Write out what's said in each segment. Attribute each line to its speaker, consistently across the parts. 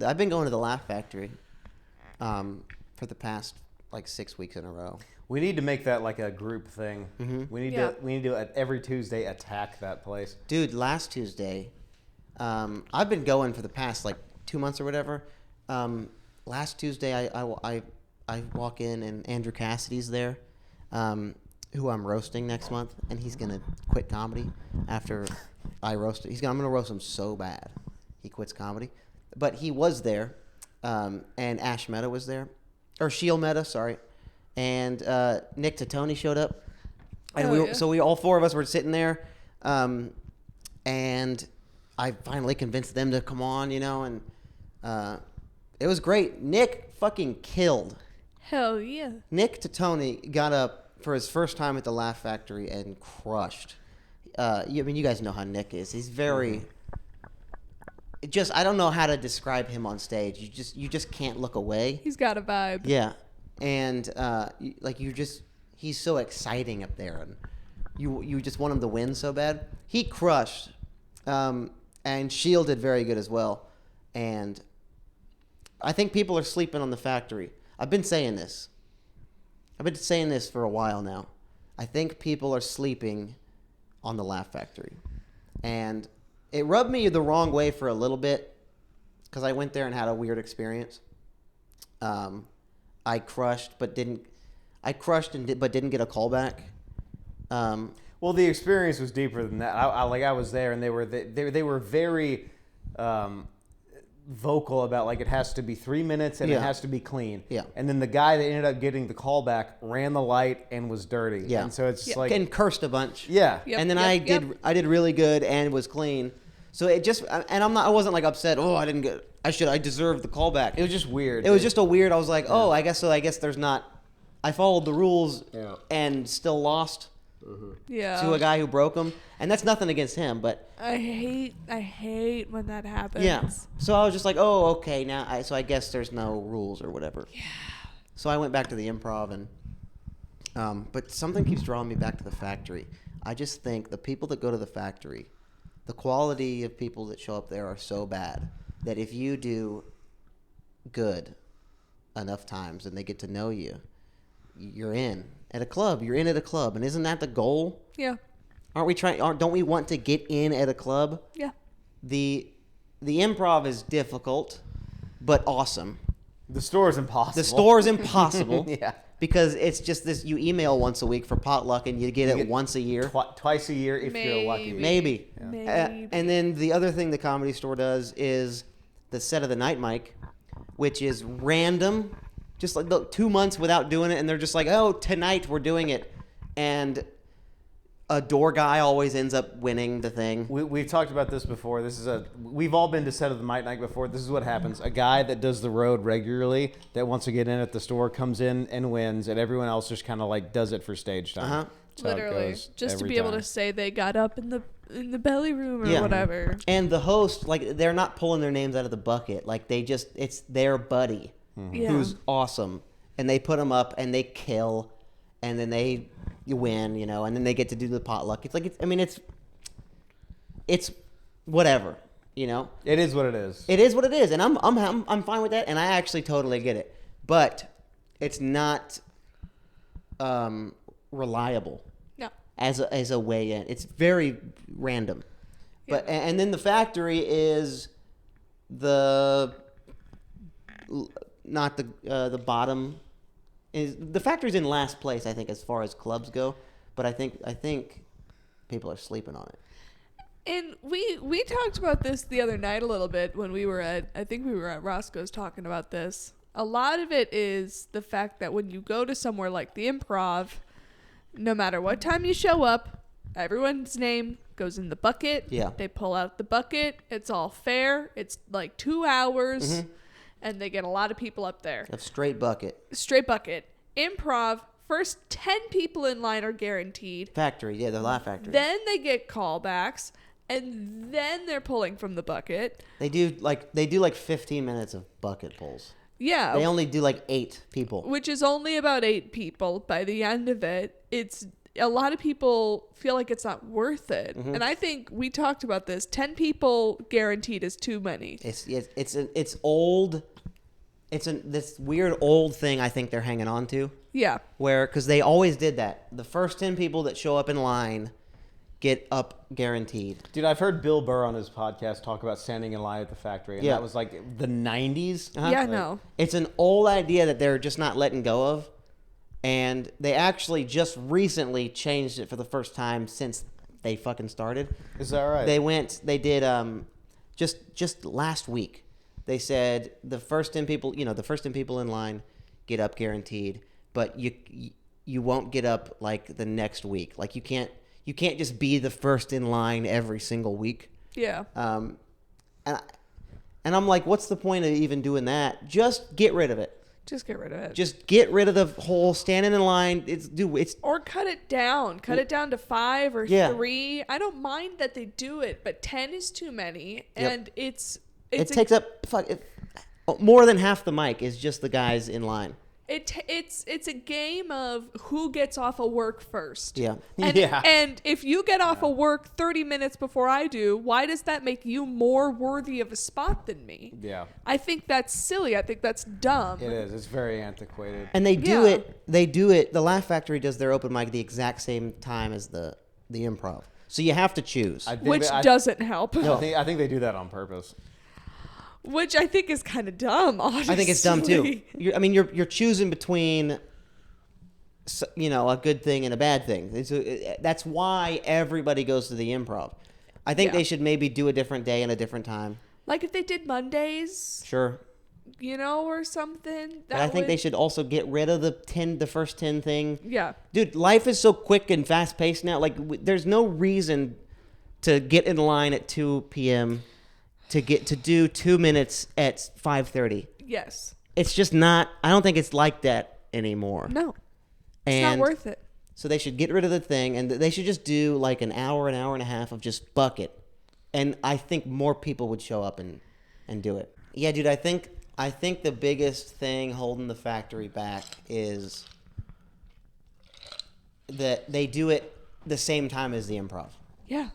Speaker 1: I've been going to the Laugh Factory for the past like 6 weeks in a row.
Speaker 2: We need to make that like a group thing.
Speaker 1: Mm-hmm.
Speaker 2: We need to every Tuesday attack that place.
Speaker 1: Dude, last Tuesday, I've been going for the past like 2 months or whatever. Last Tuesday, I walk in and Andrew Cassidy's there, who I'm roasting next month, and he's gonna quit comedy after I roast it. I'm gonna roast him so bad, he quits comedy. But he was there, and Ash Mehta was there, or Sheil Mehta, sorry, and Nick Titoni showed up, and so we all four of us were sitting there, and I finally convinced them to come on, and it was great. Nick fucking killed.
Speaker 3: Hell yeah.
Speaker 1: Nick Titoni got up for his first time at the Laugh Factory and crushed. You guys know how Nick is. He's very. I don't know how to describe him on stage. You just can't look away.
Speaker 3: He's got a vibe.
Speaker 1: Yeah, and he's so exciting up there, and you just want him to win so bad. He crushed, and Shield did very good as well, and I think people are sleeping on the Factory. I've been saying this for a while now. I think people are sleeping on the Laugh Factory, and it rubbed me the wrong way for a little bit because I went there and had a weird experience. I crushed but didn't get a call back.
Speaker 2: Well, the experience was deeper than that. I was there, and they were very vocal about like it has to be 3 minutes and it has to be clean.
Speaker 1: Yeah.
Speaker 2: And then the guy that ended up getting the call back ran the light and was dirty.
Speaker 1: Yeah.
Speaker 2: And so it's like
Speaker 1: and cursed a bunch.
Speaker 2: Yeah.
Speaker 3: Yep,
Speaker 1: And then I did really good and was clean. So it just and I wasn't like upset. Oh, I deserved the callback.
Speaker 2: It was just weird.
Speaker 1: It was just a weird. I was like, oh, I guess there's not. I followed the rules and still lost to a guy who broke them, and that's nothing against him, but
Speaker 3: I hate when that happens.
Speaker 1: Yeah. So I was just like, oh, okay, now I guess there's no rules or whatever.
Speaker 3: Yeah.
Speaker 1: So I went back to the Improv and, but something keeps drawing me back to the Factory. I just think the people that go to the Factory, the quality of people that show up there are so bad that if you do good enough times and they get to know you, you're in at a club. You're in at a club, and isn't that the goal?
Speaker 3: Yeah.
Speaker 1: Don't we want to get in at a club?
Speaker 3: Yeah.
Speaker 1: The Improv is difficult, but awesome.
Speaker 2: The store is impossible.
Speaker 1: The store is impossible.
Speaker 2: Yeah.
Speaker 1: Because it's just this, you email once a week for potluck and you get it once a year.
Speaker 2: Twice a year if you're lucky.
Speaker 1: Maybe.
Speaker 2: Yeah.
Speaker 3: Maybe.
Speaker 1: And then the other thing the Comedy Store does is the set of the night mic, which is random. Just like 2 months without doing it, and they're just like, oh, tonight we're doing it. And a door guy always ends up winning the thing.
Speaker 2: We've talked about this before. We've all been to set of the night before. This is what happens. A guy that does the road regularly that wants to get in at the store comes in and wins, and everyone else just kind of like does it for stage time.
Speaker 1: Uh-huh.
Speaker 2: That's how it
Speaker 3: Literally,
Speaker 2: goes
Speaker 3: just to
Speaker 2: every
Speaker 3: be able
Speaker 2: time.
Speaker 3: to say they got up in the belly room or whatever.
Speaker 1: And the host, like, they're not pulling their names out of the bucket. Like, it's their buddy who's awesome. And they put them up and they kill, and then you win, and then they get to do the potluck. It's like, it's whatever,
Speaker 2: It is what it is.
Speaker 1: It is what it is, and I'm fine with that, and I actually totally get it. But it's not reliable.
Speaker 3: No.
Speaker 1: As a way in. It's very random. But and then the Factory is not the bottom. The Factory's in last place, I think, as far as clubs go. But I think people are sleeping on it.
Speaker 3: And we talked about this the other night a little bit when we were at Roscoe's talking about this. A lot of it is the fact that when you go to somewhere like the Improv, no matter what time you show up, everyone's name goes in the bucket.
Speaker 1: Yeah.
Speaker 3: They pull out the bucket. It's all fair. It's like 2 hours. And they get a lot of people up there.
Speaker 1: A straight bucket.
Speaker 3: Straight bucket. Improv, first 10 people in line are guaranteed.
Speaker 1: Factory, yeah, the Laugh Factory.
Speaker 3: Then they get callbacks, and then they're pulling from the bucket.
Speaker 1: They do like 15 minutes of bucket pulls.
Speaker 3: Yeah.
Speaker 1: They only do like 8 people.
Speaker 3: Which is only about 8 people by the end of it. It's a lot of people feel like it's not worth it. And I think we talked about this. 10 people guaranteed is too many.
Speaker 1: It's old. It's this weird old thing I think they're hanging on to.
Speaker 3: Yeah.
Speaker 1: Because they always did that. The first 10 people that show up in line get up guaranteed.
Speaker 2: Dude, I've heard Bill Burr on his podcast talk about standing in line at the factory, and that was like the 90s.
Speaker 3: Yeah,
Speaker 2: Like,
Speaker 3: no.
Speaker 1: It's an old idea that they're just not letting go of. And they actually just recently changed it for the first time since they fucking started.
Speaker 2: Is that right?
Speaker 1: They did just last week. They said the first 10 people in line get up guaranteed, but you won't get up like the next week. Like you can't just be the first in line every single week.
Speaker 3: Yeah.
Speaker 1: And I'm like, what's the point of even doing that? Just get rid of it.
Speaker 3: Just get rid of it.
Speaker 1: Just get rid of the whole standing in line.
Speaker 3: Or cut it down. Cut it down to 5 or
Speaker 1: Yeah.
Speaker 3: 3. I don't mind that they do it, but 10 is too many, and
Speaker 1: it takes up more than half the mic is just the guys in line.
Speaker 3: It's a game of who gets off of work first.
Speaker 1: Yeah.
Speaker 3: And if you get off of work 30 minutes before I do, why does that make you more worthy of a spot than me?
Speaker 2: Yeah.
Speaker 3: I think that's silly. I think that's dumb.
Speaker 2: It is. It's very antiquated.
Speaker 1: And they do
Speaker 3: Yeah.
Speaker 1: it. The Laugh Factory does their open mic the exact same time as the Improv. So you have to choose.
Speaker 3: Which doesn't help.
Speaker 2: I think they do that on purpose.
Speaker 3: Which I think is kind of dumb, honestly.
Speaker 1: I think it's dumb too. You're choosing between, a good thing and a bad thing. That's why everybody goes to the Improv. I think they should maybe do a different day and a different time.
Speaker 3: Like if they did Mondays,
Speaker 1: Sure.
Speaker 3: or something.
Speaker 1: But I think they should also get rid of the first 10 thing.
Speaker 3: Yeah.
Speaker 1: Dude, life is so quick and fast paced now. Like, there's no reason to get in line at 2 p.m. to do 2 minutes at 5:30.
Speaker 3: Yes.
Speaker 1: It's just not. I don't think it's like that anymore.
Speaker 3: No. It's not worth it.
Speaker 1: So they should get rid of the thing, and they should just do like an hour and a half of just bucket. And I think more people would show up and do it. Yeah, dude, I think the biggest thing holding the factory back is that they do it the same time as the Improv.
Speaker 3: Yeah.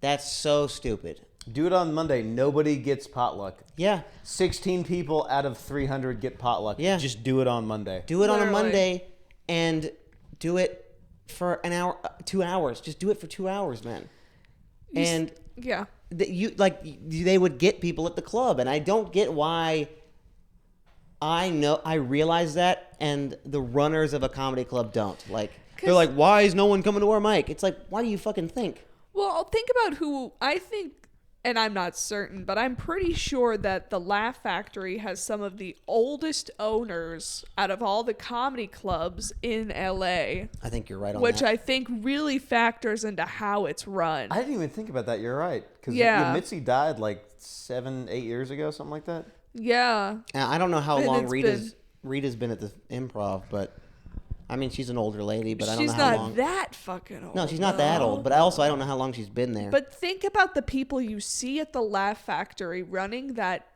Speaker 1: That's so stupid.
Speaker 2: Do it on Monday. Nobody gets potluck.
Speaker 1: Yeah.
Speaker 2: 16 people out of 300 get potluck.
Speaker 1: Yeah.
Speaker 2: Just do it on Monday.
Speaker 1: Do it on a
Speaker 3: Literally.
Speaker 1: Monday and do it for an hour, 2 hours. Just do it for 2 hours, man. And
Speaker 3: Yeah.
Speaker 1: they would get people at the club, and I don't get why. I realize that, and the runners of a comedy club don't. Like, they're like, why is no one coming to our mic? It's like, why do you fucking think?
Speaker 3: Well, think about who I think, and I'm not certain, but I'm pretty sure that the Laugh Factory has some of the oldest owners out of all the comedy clubs in LA.
Speaker 1: I think you're right on
Speaker 3: Which
Speaker 1: that.
Speaker 3: I think really factors into how it's run.
Speaker 2: I didn't even think about that. You're right. Because
Speaker 3: Yeah.
Speaker 2: Mitzi died like 7-8 years ago, something like that.
Speaker 3: Yeah.
Speaker 1: I don't know how
Speaker 3: And
Speaker 1: long
Speaker 3: it's
Speaker 1: Rita's been at the Improv, but I mean, she's an older lady, but I don't
Speaker 3: She's
Speaker 1: know how
Speaker 3: not
Speaker 1: long.
Speaker 3: that fucking old.
Speaker 1: No, she's not that old, but I don't know how long she's been there.
Speaker 3: But think about the people you see at the Laugh Factory running that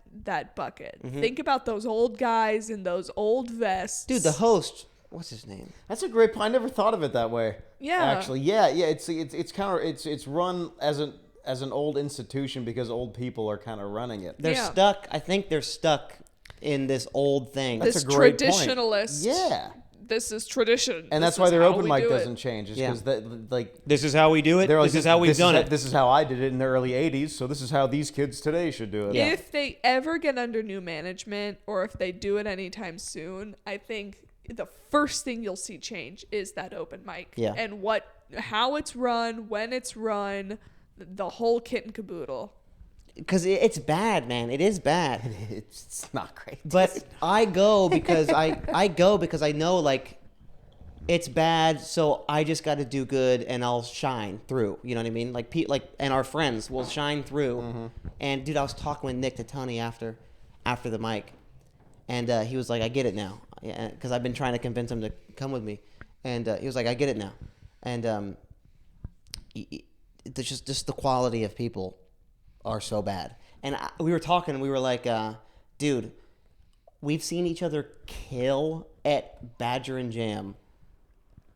Speaker 3: bucket. Think about those old guys in those old vests.
Speaker 1: Dude, the host, what's his name?
Speaker 2: That's a great point. I never thought of it that way.
Speaker 3: Yeah.
Speaker 2: Actually, yeah. It's kind of it's run as an old institution because old people are kind of running it.
Speaker 1: They're stuck. I think they're stuck in this old thing.
Speaker 3: This
Speaker 2: That's a great point.
Speaker 3: traditionalist.
Speaker 2: Yeah.
Speaker 3: This is tradition.
Speaker 2: And that's
Speaker 3: This
Speaker 2: why
Speaker 3: is
Speaker 2: their
Speaker 3: how
Speaker 2: open
Speaker 3: we
Speaker 2: mic
Speaker 3: do it.
Speaker 2: doesn't change. It's because
Speaker 1: This is how we do it.
Speaker 2: they're like,
Speaker 1: This is how we've done it.
Speaker 2: This is how I did it in the early '80s. So this is how these kids today should do it.
Speaker 1: Yeah.
Speaker 3: If they ever get under new management or if they do it anytime soon, I think the first thing you'll see change is that open mic.
Speaker 1: Yeah.
Speaker 3: And how it's run, when it's run, the whole kit and caboodle.
Speaker 1: Because it's bad, man. It is bad.
Speaker 2: It's not great.
Speaker 1: But I go because I know, like, it's bad, so I just got to do good and I'll shine through. You know what I mean? Like, and our friends will shine through.
Speaker 2: Mm-hmm.
Speaker 1: And dude, I was talking with Nick Titoni after the mic, and he was like, "I get it now," because I've been trying to convince him to come with me, and he was like, "I get it now," and it's just the quality of people are so bad. And we were talking, and we were like, dude, we've seen each other kill at Badger and Jam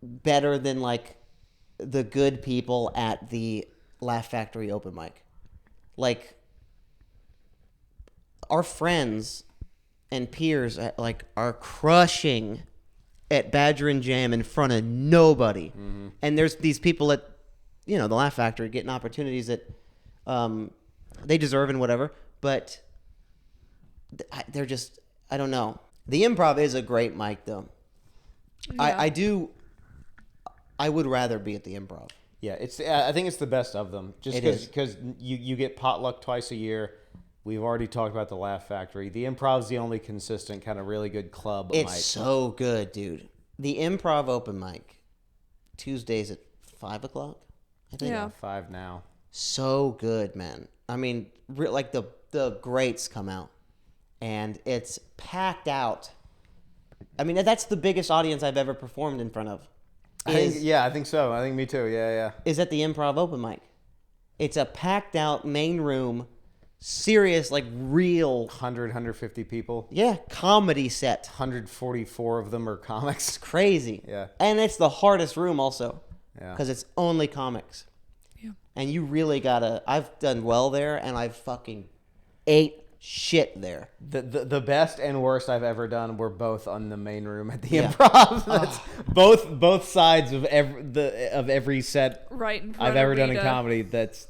Speaker 1: better than like the good people at the Laugh Factory open mic. Like our friends and peers are crushing at Badger and Jam in front of nobody. Mm-hmm. And there's these people at, the Laugh Factory getting opportunities that they deserve and whatever, but they're just, I don't know. The Improv is a great mic though.
Speaker 3: Yeah.
Speaker 1: I would rather be at the Improv.
Speaker 2: Yeah, I think it's the best of them. Just because you get potluck twice a year. We've already talked about the Laugh Factory. The Improv's the only consistent kind of really good club
Speaker 1: It's
Speaker 2: mic.
Speaker 1: so good, dude. The Improv open mic, Tuesdays at 5 o'clock, I think.
Speaker 3: Yeah.
Speaker 2: 5 now.
Speaker 1: So good, man. I mean, like the greats come out, and it's packed out. I mean, that's the biggest audience I've ever performed in front of.
Speaker 2: I think so. I think me too. Yeah.
Speaker 1: Is at the Improv open mic. It's a packed out main room, serious, like real
Speaker 2: 150 people.
Speaker 1: Yeah, comedy set.
Speaker 2: 144 of them are comics.
Speaker 1: It's crazy.
Speaker 2: Yeah.
Speaker 1: And it's the hardest room also.
Speaker 2: Yeah.
Speaker 1: Because it's only comics.
Speaker 3: Yeah.
Speaker 1: And you really gotta. I've done well there, and I've fucking ate shit there.
Speaker 2: The best and worst I've ever done were both on the main room at the
Speaker 1: Yeah.
Speaker 2: Improv. That's both sides of every set
Speaker 3: Right in front
Speaker 2: I've ever
Speaker 3: of
Speaker 2: done in
Speaker 3: Rita.
Speaker 2: comedy. That's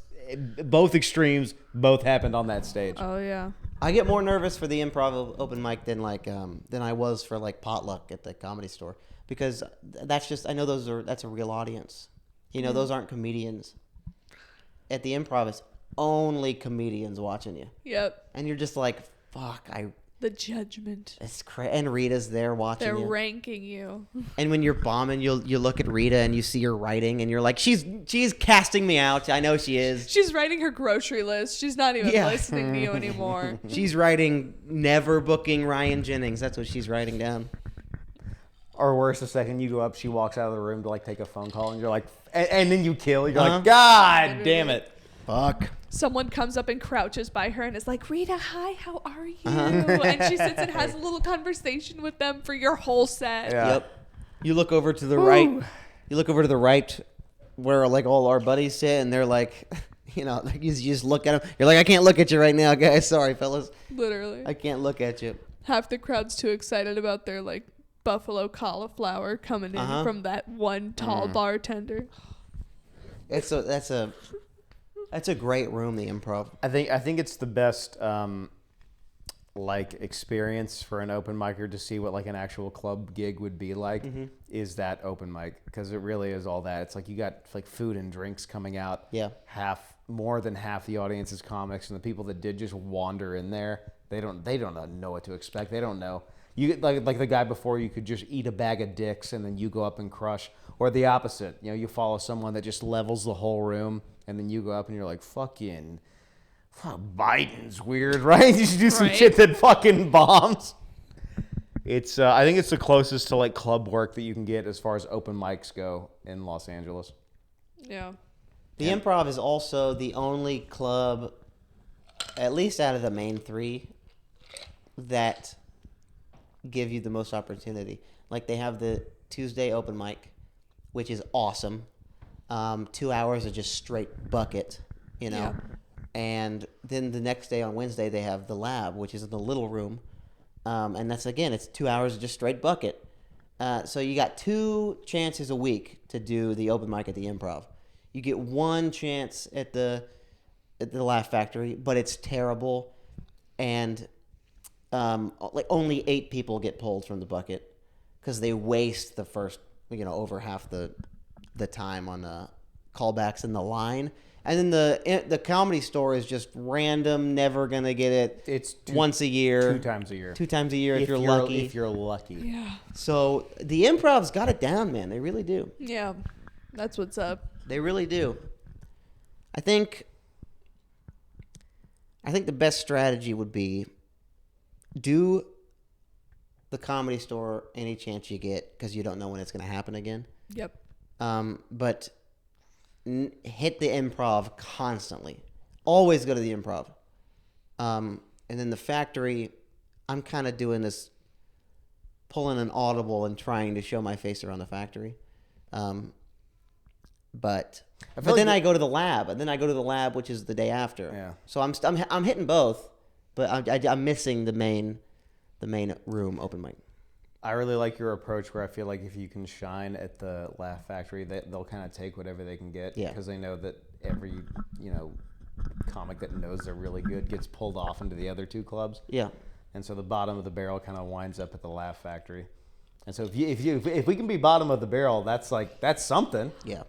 Speaker 2: both extremes. Both happened on that stage.
Speaker 3: Oh yeah.
Speaker 1: I get more nervous for the Improv open mic than I was for like potluck at the Comedy Store, because that's just, I know that's a real audience. Those aren't comedians. At the Improv, it's only comedians watching you,
Speaker 3: Yep.
Speaker 1: and you're just like, fuck,
Speaker 3: The judgment.
Speaker 1: it's crazy. And Rita's there watching
Speaker 3: They're
Speaker 1: you.
Speaker 3: ranking you.
Speaker 1: And when you're bombing, you look at Rita and you see her writing, and you're like, she's casting me out. I know she is.
Speaker 3: She's writing her grocery list. She's not even
Speaker 1: Yeah.
Speaker 3: listening to you anymore.
Speaker 1: She's writing never booking Ryan Jennings. That's what she's writing down.
Speaker 2: Or worse, the second you go up, she walks out of the room to like take a phone call, and you're like, and then you kill. You're
Speaker 1: Uh-huh.
Speaker 2: like, God damn it.
Speaker 1: Fuck.
Speaker 3: Someone comes up and crouches by her and is like, Rita, hi, how are you?
Speaker 1: Uh-huh.
Speaker 3: And she sits and has a little conversation with them for your whole set.
Speaker 2: Yeah.
Speaker 1: Yep. You look over to the right. You look over to the right, where like all our buddies sit, and they're like, like you just look at them. You're like, I can't look at you right now, guys. Sorry, fellas.
Speaker 3: Literally.
Speaker 1: I can't look at you.
Speaker 3: Half the crowd's too excited about their like buffalo cauliflower coming in
Speaker 1: Uh-huh.
Speaker 3: from that one tall bartender.
Speaker 1: That's a great room, the Improv.
Speaker 2: I think it's the best experience for an open micer to see what like an actual club gig would be like.
Speaker 1: Mm-hmm.
Speaker 2: Is that open mic, because it really is all that. It's like you got like food and drinks coming out.
Speaker 1: Yeah.
Speaker 2: More than half the audience is comics, and the people that did just wander in there, they don't know what to expect. They don't know. You like the guy before you could just eat a bag of dicks and then you go up and crush, or the opposite. You follow someone that just levels the whole room, and then you go up and you're like, fuck, Biden's weird, right? You should do some
Speaker 3: Right.
Speaker 2: shit that fucking bombs. It's I think it's the closest to like club work that you can get as far as open mics go in Los Angeles.
Speaker 3: Yeah.
Speaker 1: The Improv is also the only club, at least out of the main three, that give you the most opportunity. Like they have the Tuesday open mic, which is awesome. 2 hours of just straight bucket,
Speaker 3: Yeah.
Speaker 1: And then the next day on Wednesday they have the lab, which is in the little room, and that's it's 2 hours of just straight bucket. So you got 2 chances a week to do the open mic at the Improv. You get 1 chance at the Laugh Factory, but it's terrible, and only 8 people get pulled from the bucket because they waste the first over half the time on callbacks in the line. And then the Comedy Store is just random, never gonna get it.
Speaker 2: It's
Speaker 1: once a year,
Speaker 2: 2 times a year.
Speaker 1: 2 times a year if you're lucky.
Speaker 2: If you're lucky.
Speaker 3: Yeah.
Speaker 1: So the Improv's got it down, man. They really do.
Speaker 3: Yeah. That's what's up.
Speaker 1: They really do. I think the best strategy would be do the Comedy Store any chance you get, because you don't know when it's going to happen again.
Speaker 3: Yep.
Speaker 1: But hit the Improv constantly. Always go to the Improv. And then the Factory, I'm kind of doing this, pulling an audible and trying to show my face around the Factory. But
Speaker 2: feel
Speaker 1: then
Speaker 2: like
Speaker 1: I go to the lab, and then I go to the lab, which is the day after.
Speaker 2: Yeah.
Speaker 1: So I'm hitting both, but I'm missing the main room open mic.
Speaker 2: I really like your approach where I feel like if you can shine at the Laugh Factory, they'll kind of take whatever they can get
Speaker 1: Yeah.
Speaker 2: because they know that every, comic that knows they're really good gets pulled off into the other two clubs.
Speaker 1: Yeah.
Speaker 2: And so the bottom of the barrel kind of winds up at the Laugh Factory. And so if we can be bottom of the barrel, that's something.
Speaker 1: Yeah.